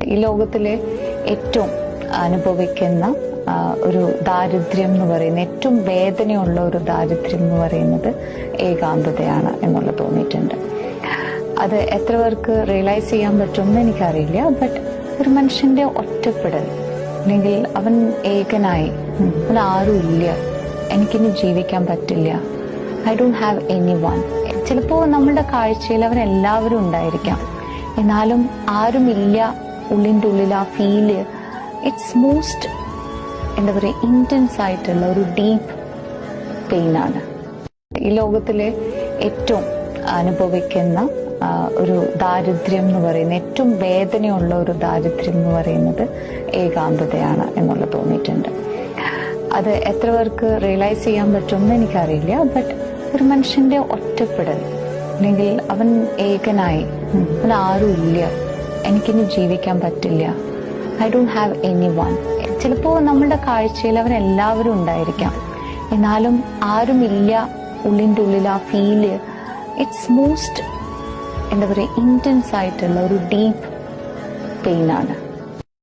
ഈ ലോകത്തിലെ ഏറ്റവും അനുഭവിക്കുന്ന ഒരു ദാരിദ്ര്യം എന്ന് പറയുന്നത്, ഏറ്റവും വേദനയുള്ള ഒരു ദാരിദ്ര്യം എന്ന് പറയുന്നത് ഏകാന്തതയാണ് എന്നുള്ള തോന്നിയിട്ടുണ്ട്. അത് എത്ര പേർക്ക് റിയലൈസ് ചെയ്യാൻ പറ്റുമെന്ന് എനിക്കറിയില്ല. ബട്ട് ഒരു മനുഷ്യന്റെ ഒറ്റപ്പെടൽ, അല്ലെങ്കിൽ അവൻ ഏകനായി, അവൻ ആരും ഇല്ല, എനിക്കിനി ജീവിക്കാൻ പറ്റില്ല, I don't have any one. ചിലപ്പോൾ നമ്മളുടെ കാഴ്ചയിൽ അവരെല്ലാവരും ഉണ്ടായിരിക്കാം, എന്നാലും ആരുമില്ല. ഉള്ളിൻ്റെ ഉള്ളിൽ ആ ഫീല് ഇറ്റ്സ് മോസ്റ്റ് എന്താ പറയുക, ഇന്റൻസ് ആയിട്ടുള്ള ഒരു ഡീപ്പ് പെയിനാണ്. ഈ ലോകത്തിലെ ഏറ്റവും അനുഭവിക്കുന്ന ഒരു ദാരിദ്ര്യം എന്ന് പറയുന്നത്, ഏറ്റവും വേദനയുള്ള ഒരു ദാരിദ്ര്യം എന്ന് പറയുന്നത് ഏകാന്തതയാണ് എന്നുള്ള തോന്നിയിട്ടുണ്ട്. അത് എത്ര പേർക്ക് റിയലൈസ് ചെയ്യാൻ പറ്റുമെന്ന് എനിക്കറിയില്ല. ബട്ട് ഒരു മനുഷ്യന്റെ ഒറ്റപ്പെടൽ, അല്ലെങ്കിൽ അവൻ ഏകനായി, അവൻ ആരും ഇല്ല, എനിക്കിനി ജീവിക്കാൻ പറ്റില്ല, I don't have any one. ചിലപ്പോൾ നമ്മളുടെ കാഴ്ചയിൽ അവരെല്ലാവരും ഉണ്ടായിരിക്കാം, എന്നാലും ആരുമില്ല. ഉള്ളിൻ്റെ ഉള്ളിൽ ആ ഫീല് ഇറ്റ്സ് മോസ്റ്റ് എന്താ പറയുക, ഇന്റൻസ് ആയിട്ടുള്ള ഒരു ഡീപ്പ് പെയിനാണ്.